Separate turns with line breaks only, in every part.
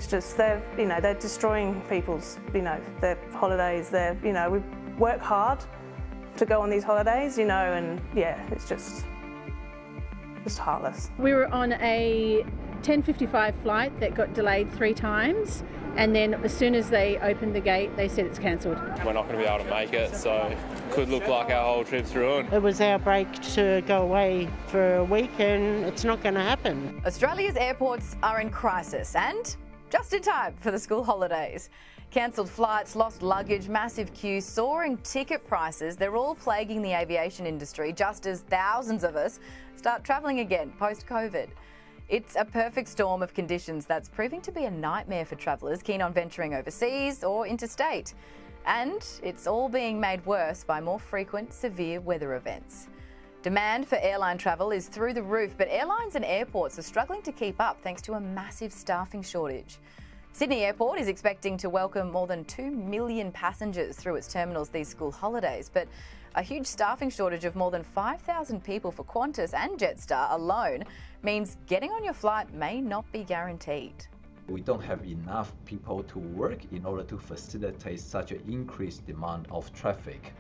It's just they're destroying people's, their holidays. We work hard to go on these holidays, and yeah, it's just heartless.
We were on a 10:55 flight that got delayed 3 times, and then as soon as they opened the gate, they said it's cancelled.
We're not going to be able to make it, so could look like our whole trip's ruined.
It was our break to go away for a week, and it's not going to happen.
Australia's airports are in crisis, and just in time for the school holidays. Cancelled flights, lost luggage, massive queues, soaring ticket prices, they're all plaguing the aviation industry just as thousands of us start travelling again post-COVID. It's a perfect storm of conditions that's proving to be a nightmare for travellers keen on venturing overseas or interstate. And it's all being made worse by more frequent severe weather events. Demand for airline travel is through the roof, but airlines and airports are struggling to keep up thanks to a massive staffing shortage. Sydney Airport is expecting to welcome more than 2 million passengers through its terminals these school holidays, but a huge staffing shortage of more than 5,000 people for Qantas and Jetstar alone means getting on your flight may not be guaranteed.
We don't have enough people to work in order to facilitate such an increased demand of traffic.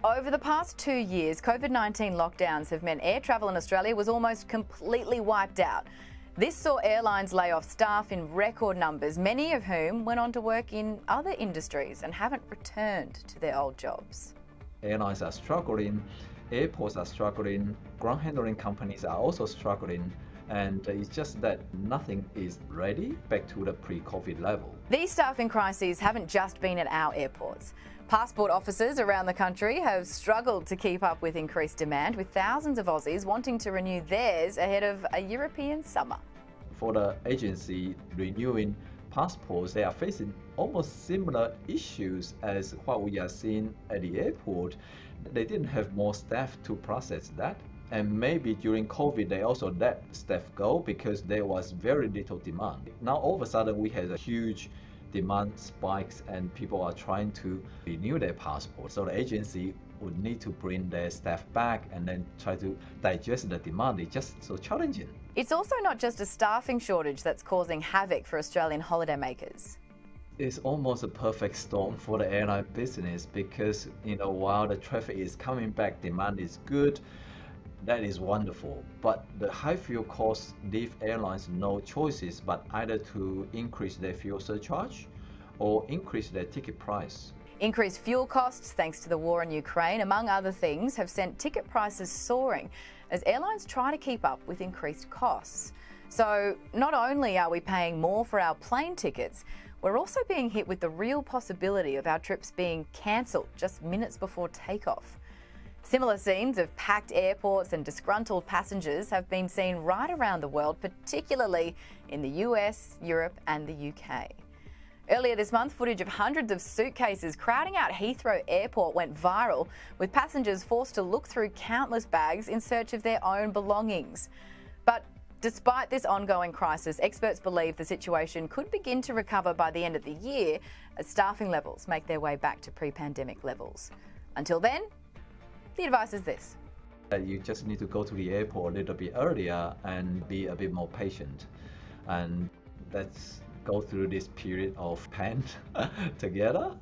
Over the past 2 years, COVID-19 lockdowns have meant air travel in Australia was almost completely wiped out. This saw airlines lay off staff in record numbers, many of whom went on to work in other industries and haven't returned to their old jobs.
Airlines are struggling, airports are struggling, ground handling companies are also struggling, and it's just that nothing is ready back to the pre-COVID level.
These staffing crises haven't just been at our airports. Passport offices around the country have struggled to keep up with increased demand, with thousands of Aussies wanting to renew theirs ahead of a European summer.
For the agency renewing passports, they are facing almost similar issues as what we are seeing at the airport. They didn't have more staff to process that. And maybe during COVID, they also let staff go because there was very little demand. Now, all of a sudden, we had a huge demand spikes and people are trying to renew their passport. So the agency would need to bring their staff back and then try to digest the demand. It's just so challenging.
It's also not just a staffing shortage that's causing havoc for Australian holidaymakers.
It's almost a perfect storm for the airline business because, while the traffic is coming back, demand is good. That is wonderful, but the high fuel costs leave airlines no choices but either to increase their fuel surcharge or increase their ticket price.
Increased fuel costs, thanks to the war in Ukraine, among other things, have sent ticket prices soaring as airlines try to keep up with increased costs. So not only are we paying more for our plane tickets, we're also being hit with the real possibility of our trips being cancelled just minutes before takeoff. Similar scenes of packed airports and disgruntled passengers have been seen right around the world, particularly in the US, Europe and the UK. Earlier this month, footage of hundreds of suitcases crowding out Heathrow Airport went viral, with passengers forced to look through countless bags in search of their own belongings. But despite this ongoing crisis, experts believe the situation could begin to recover by the end of the year as staffing levels make their way back to pre-pandemic levels. Until then, the advice is this.
You just need to go to the airport a little bit earlier and be a bit more patient. And let's go through this period of pain together.